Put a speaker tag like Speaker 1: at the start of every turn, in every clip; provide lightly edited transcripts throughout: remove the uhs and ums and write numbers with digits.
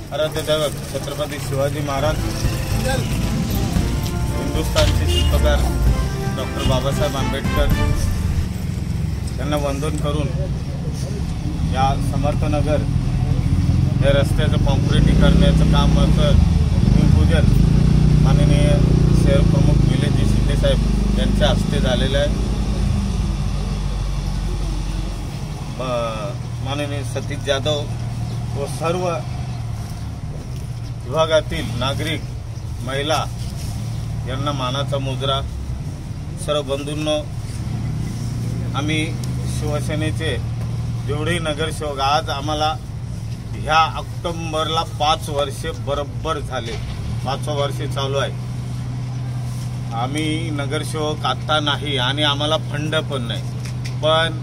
Speaker 1: आराध्य दैवत छत्रपती शिवाजी महाराज, हिंदुस्थानचे शिल्पकार डॉक्टर बाबासाहेब आंबेडकर यांना वंदन करून या समर्थनगर या रस्त्याचं कॉन्क्रिटीकरणाचं काम भूमिपूजन माननीय शहर प्रमुख निलेशजी शिंदे साहेब यांच्या हस्ते झालेलं आहे। माननीय सतीश जाधव व सर्व विभागातील नागरिक महिला यांना मानाचा मुजरा। सर्व बंधूंनो, आम्ही शिवसेनेचे जेवढे नगरसेवक आज आम्हाला ह्या ऑक्टोबरला 5 वर्षे बरोबर झाले, 5 वर्ष चालू आहे। आम्ही नगरसेवक आता नाही आणि आम्हाला फंड पण नाही, पण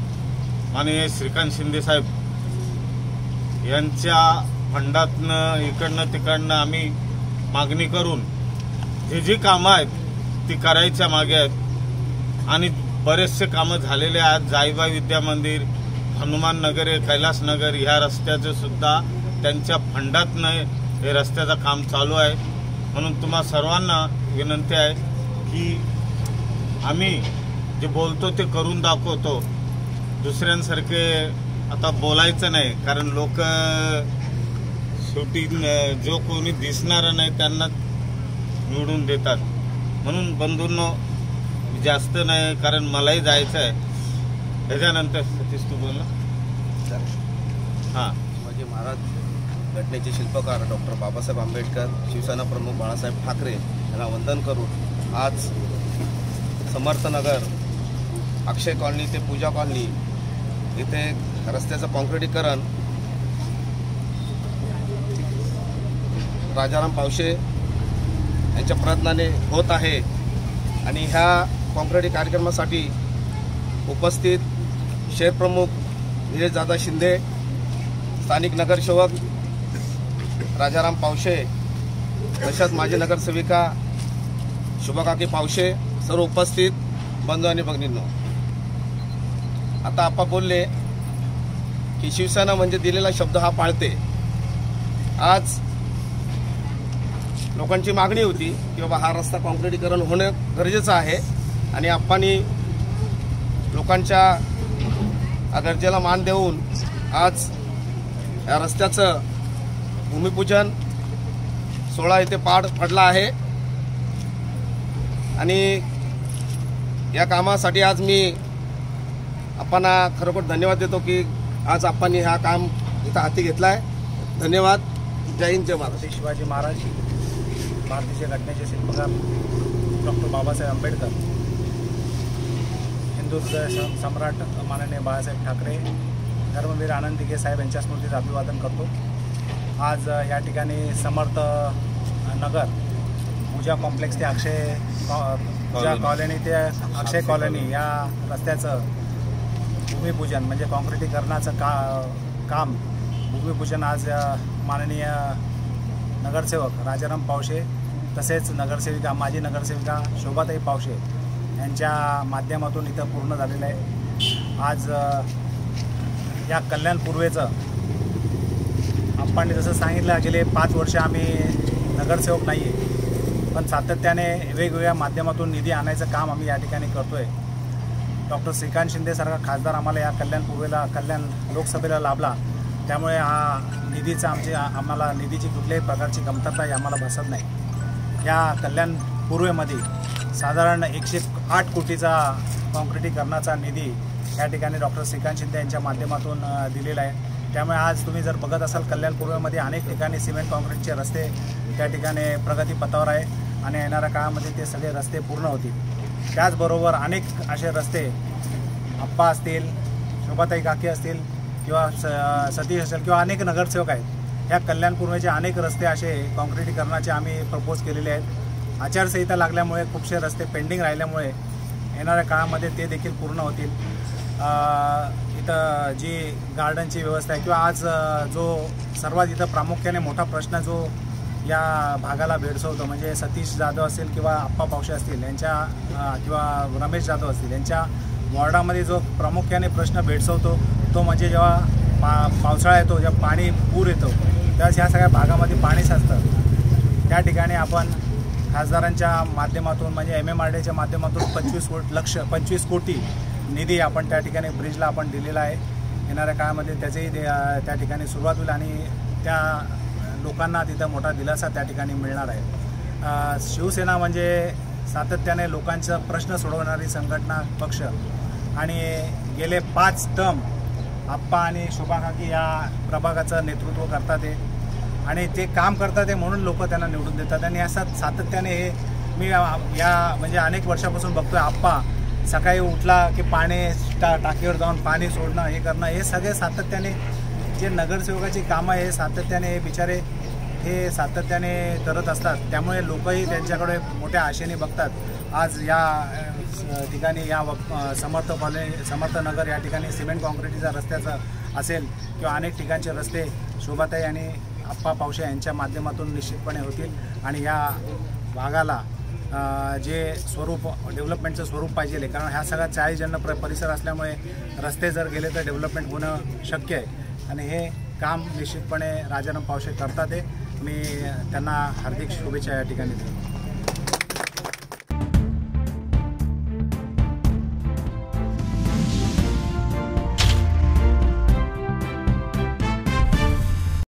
Speaker 1: माननीय श्रीकांत शिंदे साहेब यांच्या फंडातनं इकडनं तिकडनं आम्ही मागणी करून जी कामं आहेत ती करायच्या मागे आहेत आणि बरेचसे कामं झालेले आहेत। जाईबाई विद्या मंदिर, हनुमान नगर, कैलास नगर ह्या रस्त्याचं सुद्धा त्यांच्या फंडातनं हे रस्त्याचं काम चालू आहे। म्हणून तुम्हा सर्वांना विनंती आहे की आम्ही जे बोलतो ते करून दाखवतो, दुसऱ्यांसारखे आता बोलायचं नाही, कारण लोक शेवटी जो कोणी दिसणार नाही त्यांना निवडून देतात। म्हणून बंधूंनो, जास्त नाही कारण मलाही जायचं आहे। त्याच्यानंतर सतीश तू बोल ना। हां,
Speaker 2: शिवाजी महाराज घटनेचे शिल्पकार डॉक्टर बाबासाहेब आंबेडकर, शिवसेना प्रमुख बाळासाहेब ठाकरे यांना वंदन करून आज समर्थनगर, अक्षय कॉलनी ते पूजा कॉलनी इथे रस्त्याचं कॉन्क्रिटीकरण राजाराम पावशे यांच्या प्रयत्नाने होत आहे आणि ह्या कॉन्क्रिटी कार्यक्रमासाठी उपस्थित शहर प्रमुख निलेशदादा शिंदे, स्थानिक नगरसेवक राजाराम पावशे, तसेच माजी नगरसेविका शुभाकाकी पावशे, सर्व उपस्थित बंधू आणि भगिनींनो, आता आपण बोलले की शिवसेना म्हणजे दिलेला शब्द हा पाळते। आज लोकांची मागणी होती की बाबा हा रस्ता कॉन्क्रिटीकरण होणं गरजेचं आहे आणि आपण लोकांच्या गरजेला मान देऊन आज या रस्त्याचं भूमिपूजन सोहळा इथे पार पडला आहे आणि या कामासाठी आज मी आपण खरोखर धन्यवाद देतो की आज आपण हा काम इथं हाती घेतला आहे। धन्यवाद। जय हिंद, जय महाराष्ट्र।
Speaker 3: शिवाजी महाराज, भारतीय घटनेचे शिल्पकार डॉक्टर बाबासाहेब आंबेडकर, हिंदुत्व सम्राट माननीय बाळासाहेब ठाकरे, धर्मवीर आनंद दिघे साहेब यांच्या स्मृतीचं अभिवादन करतो। आज या ठिकाणी समर्थ नगर, पूजा कॉम्प्लेक्स ते अक्षय पूजा कॉलनी ते अक्षय कॉलनी या रस्त्याचं भूमिपूजन म्हणजे कॉन्क्रिटीकरणाचं काम भूमिपूजन आज माननीय नगरसेवक राजाराम पावशे तसेच नगरसेविका माजी नगरसेविका शोभाताई पावशे यांच्या माध्यमातून इथं पूर्ण झालेलं आहे। आज या कल्याण पूर्वेचं आपण जसं सांगितलं गेले 5 वर्ष आम्ही नगरसेवक नाही आहे, पण सातत्याने वेगवेगळ्या माध्यमातून निधी आणायचं काम आम्ही या ठिकाणी करतो आहे। डॉक्टर श्रीकांत शिंदेसारखा खासदार आम्हाला या कल्याण लोकसभेला लाभला, त्यामुळे हा निधीचा आम्हाला निधीची कुठल्याही प्रकारची कमतरता आम्हाला भासत नाही। या कल्याण पूर्वेमध्ये साधारण 108 कोटीचा कॉन्क्रिटीकरणाचा निधी या ठिकाणी डॉक्टर श्रीकांत शिंदे यांच्या माध्यमातून दिलेला आहे। त्यामुळे आज तुम्ही जर बघत असाल कल्याण पूर्वेमध्ये अनेक ठिकाणी सिमेंट कॉन्क्रीटचे रस्ते त्या ठिकाणी प्रगतीपथावर आहे आणि येणाऱ्या काळामध्ये ते सगळे रस्ते पूर्ण होतील। त्याचबरोबर अनेक असे रस्ते आप्पा असतील, शोभाताई काकी असतील किंवा सतीश असेल किंवा अनेक नगरसेवक आहेत, ह्या कल्याण पूर्वेचे अनेक रस्ते असे कॉन्क्रिटीकरणाचे आम्ही प्रपोज केलेले आहेत। आचारसंहिता लागल्यामुळे खूपसे रस्ते पेंडिंग राहिल्यामुळे येणाऱ्या काळामध्ये ते देखील पूर्ण होतील। इथं जी गार्डनची व्यवस्था आहे किंवा आज जो सर्वात इथं प्रामुख्याने मोठा प्रश्न जो या भागाला भेडसावतो म्हणजे सतीश जाधव असेल किंवा आप्पा पावशे असतील यांच्या किंवा रमेश जाधव असतील यांच्या वॉर्डामध्ये जो प्रामुख्याने प्रश्न भेडसावतो तो म्हणजे जेव्हा पावसाळा येतो, जेव्हा पूर येतो त्यावेळेस ह्या सगळ्या भागामध्ये पाणी साचतं. त्या ठिकाणी आपण खासदारांच्या माध्यमातून म्हणजे MMRDAच्या माध्यमातून 25 कोटी निधी आपण त्या ठिकाणी ब्रिजला आपण दिलेला आहे. येणाऱ्या काळामध्ये त्याचीही त्या ठिकाणी सुरुवात होईल आणि त्या लोकांना तिथं मोठा दिलासा त्या ठिकाणी मिळणार आहे. शिवसेना म्हणजे सातत्याने लोकांचा प्रश्न सोडवणारी संघटना पक्ष आणि गेले 5 टर्म आप्पा आणि शोभा काकी या प्रभागाचं नेतृत्व करतात आहे आणि ते काम करतात आहे म्हणून लोक त्यांना निवडून देतात. आणि असं सातत्याने हे मी या म्हणजे अनेक वर्षापासून बघतोय. आप्पा सकाळी उठला की पाणी टाकीवर जाऊन पाणी सोडणं हे करणं हे सगळे सातत्याने जे नगरसेवकाची कामं आहे सातत्याने हे बिचारे हे सातत्याने करत असतात. त्यामुळे लोकही त्यांच्याकडे मोठ्या आशेने बघतात. आज या ठिकाणी या समर्थ नगर या ठिकाणी सिमेंट कॉन्क्रीटचा रस्त्याचं असेल किंवा अनेक ठिकाणचे रस्ते शोभाताई आणि आप्पा पावशे यांच्या माध्यमातून निश्चितपणे होतील आणि या भागाला जे स्वरूप डेव्हलपमेंटचं स्वरूप पाहिजे कारण ह्या सगळ्या 40 जण परिसर असल्यामुळे रस्ते जर गेले तर डेव्हलपमेंट होणं शक्य आहे आणि हे काम निश्चितपणे राजाराम पावशे करतात. मी त्यांना हार्दिक शुभेच्छा या ठिकाणी देतो.